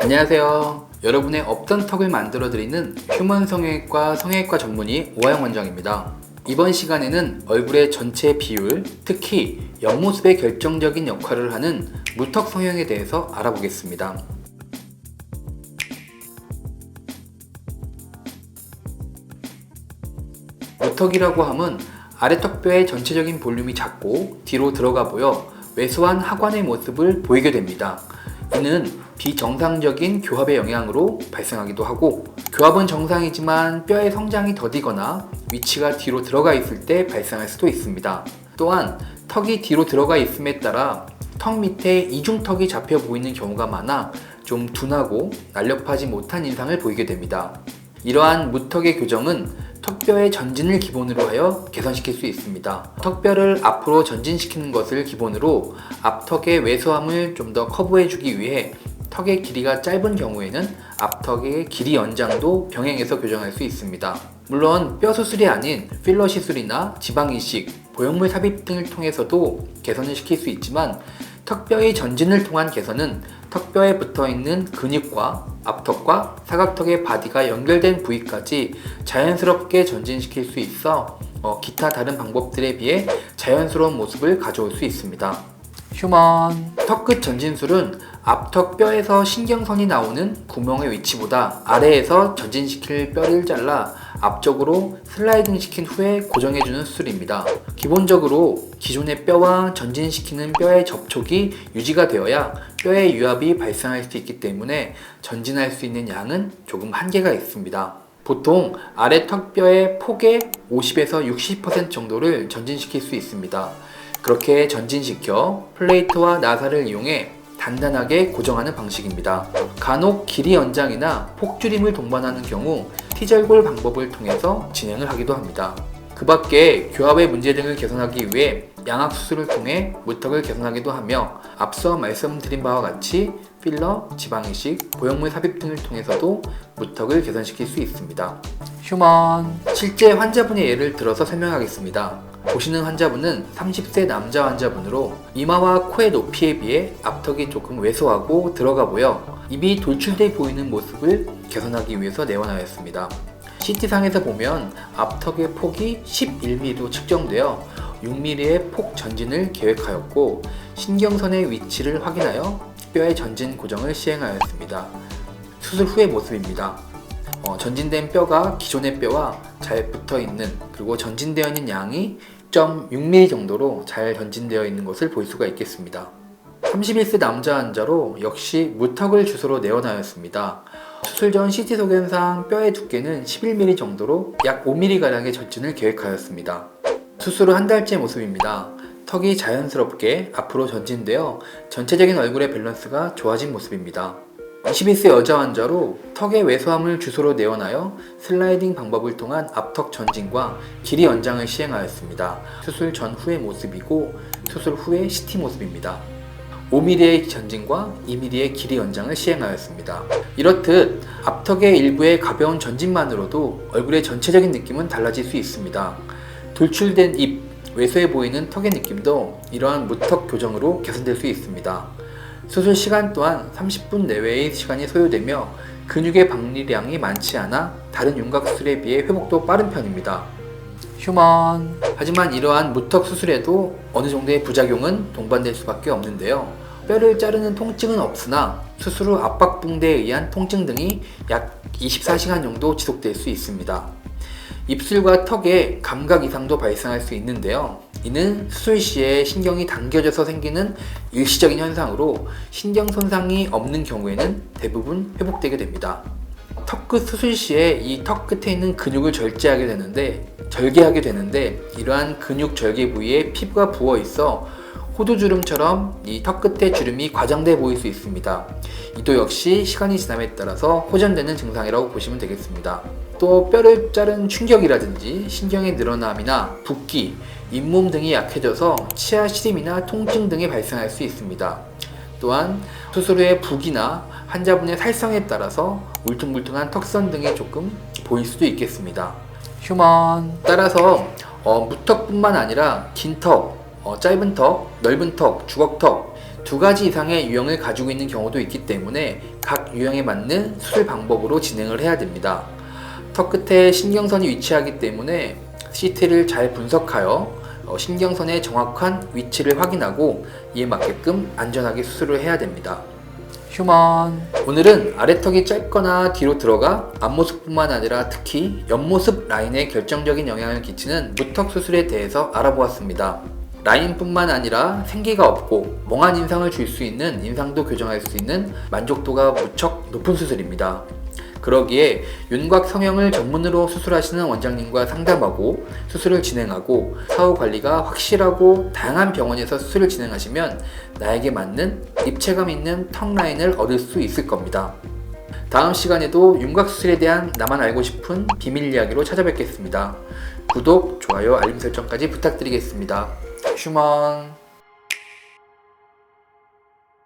안녕하세요. 여러분의 없던 턱을 만들어드리는 휴먼 성형외과 성형외과 전문의 오하영 원장입니다. 이번 시간에는 얼굴의 전체 비율, 특히 옆모습에 결정적인 역할을 하는 무턱 성형에 대해서 알아보겠습니다. 무턱이라고 함은 아래턱뼈의 전체적인 볼륨이 작고 뒤로 들어가 보여 왜소한 하관의 모습을 보이게 됩니다. 이는 비정상적인 교합의 영향으로 발생하기도 하고, 교합은 정상이지만 뼈의 성장이 더디거나 위치가 뒤로 들어가 있을 때 발생할 수도 있습니다. 또한 턱이 뒤로 들어가 있음에 따라 턱 밑에 이중턱이 잡혀 보이는 경우가 많아 좀 둔하고 날렵하지 못한 인상을 보이게 됩니다. 이러한 무턱의 교정은 턱뼈의 전진을 기본으로 하여 개선시킬 수 있습니다. 턱뼈를 앞으로 전진시키는 것을 기본으로 앞턱의 왜소함을 좀 더 커브해주기 위해 턱의 길이가 짧은 경우에는 앞턱의 길이 연장도 병행해서 교정할 수 있습니다. 물론 뼈 수술이 아닌 필러 시술이나 지방 이식, 보형물 삽입 등을 통해서도 개선을 시킬 수 있지만, 턱뼈의 전진을 통한 개선은 턱뼈에 붙어있는 근육과 앞턱과 사각턱의 바디가 연결된 부위까지 자연스럽게 전진시킬 수 있어 기타 다른 방법들에 비해 자연스러운 모습을 가져올 수 있습니다. 휴먼 턱끝 전진술은 앞턱 뼈에서 신경선이 나오는 구멍의 위치보다 아래에서 전진시킬 뼈를 잘라 앞쪽으로 슬라이딩 시킨 후에 고정해주는 수술입니다. 기본적으로 기존의 뼈와 전진시키는 뼈의 접촉이 유지가 되어야 뼈의 유합이 발생할 수 있기 때문에 전진할 수 있는 양은 조금 한계가 있습니다. 보통 아래 턱뼈의 폭의 50에서 60% 정도를 전진시킬 수 있습니다. 그렇게 전진시켜 플레이트와 나사를 이용해 단단하게 고정하는 방식입니다. 간혹 길이 연장이나 폭 줄임을 동반하는 경우 T절골 방법을 통해서 진행을 하기도 합니다. 그 밖에 교합의 문제 등을 개선하기 위해 양악 수술을 통해 무턱을 개선하기도 하며, 앞서 말씀드린 바와 같이 필러, 지방이식, 보형물 삽입 등을 통해서도 무턱을 개선시킬 수 있습니다. 휴먼 실제 환자분의 예를 들어서 설명하겠습니다. 보시는 환자분은 30세 남자 환자분으로 이마와 코의 높이에 비해 앞턱이 조금 왜소하고 들어가 보여 입이 돌출돼 보이는 모습을 개선하기 위해서 내원하였습니다. CT상에서 보면 앞턱의 폭이 11mm로 측정되어 6mm의 폭 전진을 계획하였고, 신경선의 위치를 확인하여 뼈의 전진 고정을 시행하였습니다. 수술 후의 모습입니다. 전진된 뼈가 기존의 뼈와 잘 붙어있는, 그리고 전진되어 있는 양이 0.6mm 정도로 잘 전진되어 있는 것을 볼 수가 있겠습니다. 31세 남자 환자로 역시 무턱을 주소로 내원하였습니다. 수술 전 CT 소견상 뼈의 두께는 11mm 정도로 약 5mm가량의 전진을 계획하였습니다. 수술 후 한 달째 모습입니다. 턱이 자연스럽게 앞으로 전진되어 전체적인 얼굴의 밸런스가 좋아진 모습입니다. 21세 여자 환자로 턱의 왜소함을 주소로 내원하여 슬라이딩 방법을 통한 앞턱 전진과 길이 연장을 시행하였습니다. 수술 전후의 모습이고 수술 후의 CT 모습입니다. 5mm의 전진과 2mm의 길이 연장을 시행하였습니다. 이렇듯 앞턱의 일부의 가벼운 전진만으로도 얼굴의 전체적인 느낌은 달라질 수 있습니다. 돌출된 입, 왜소해 보이는 턱의 느낌도 이러한 무턱 교정으로 개선될 수 있습니다. 수술 시간 또한 30분 내외의 시간이 소요되며 근육의 박리량이 많지 않아 다른 윤곽 수술에 비해 회복도 빠른 편입니다. 휴먼 하지만 이러한 무턱 수술에도 어느 정도의 부작용은 동반될 수밖에 없는데요. 뼈를 자르는 통증은 없으나 수술 후 압박붕대에 의한 통증 등이 약 24시간 정도 지속될 수 있습니다. 입술과 턱에 감각 이상도 발생할 수 있는데요. 이는 수술 시에 신경이 당겨져서 생기는 일시적인 현상으로 신경 손상이 없는 경우에는 대부분 회복되게 됩니다. 턱끝 수술 시에 이 턱 끝에 있는 근육을 절개하게 되는데 이러한 근육 절개 부위에 피부가 부어 있어 호두주름처럼 이 턱 끝에 주름이 과장돼 보일 수 있습니다. 이도 역시 시간이 지남에 따라서 호전되는 증상이라고 보시면 되겠습니다. 또 뼈를 자른 충격이라든지 신경의 늘어남이나 붓기, 잇몸 등이 약해져서 치아 시림이나 통증 등이 발생할 수 있습니다. 또한 수술 후의 붓기나 환자분의 살성에 따라서 울퉁불퉁한 턱선 등이 조금 보일 수도 있겠습니다. 휴먼 따라서 무턱뿐만 아니라 긴 턱, 짧은 턱, 넓은 턱, 주걱턱, 두 가지 이상의 유형을 가지고 있는 경우도 있기 때문에 각 유형에 맞는 수술 방법으로 진행을 해야 됩니다. 턱 끝에 신경선이 위치하기 때문에 CT를 잘 분석하여 신경선의 정확한 위치를 확인하고 이에 맞게끔 안전하게 수술을 해야 됩니다. 휴먼. 오늘은 아래턱이 짧거나 뒤로 들어가 앞모습뿐만 아니라 특히 옆모습 라인에 결정적인 영향을 끼치는 무턱 수술에 대해서 알아보았습니다. 라인뿐만 아니라 생기가 없고 멍한 인상을 줄 수 있는 인상도 교정할 수 있는 만족도가 무척 높은 수술입니다. 그러기에 윤곽 성형을 전문으로 수술하시는 원장님과 상담하고 수술을 진행하고 사후 관리가 확실하고 다양한 병원에서 수술을 진행하시면 나에게 맞는 입체감 있는 턱 라인을 얻을 수 있을 겁니다. 다음 시간에도 윤곽 수술에 대한 나만 알고 싶은 비밀 이야기로 찾아뵙겠습니다. 구독, 좋아요, 알림 설정까지 부탁드리겠습니다. 휴먼.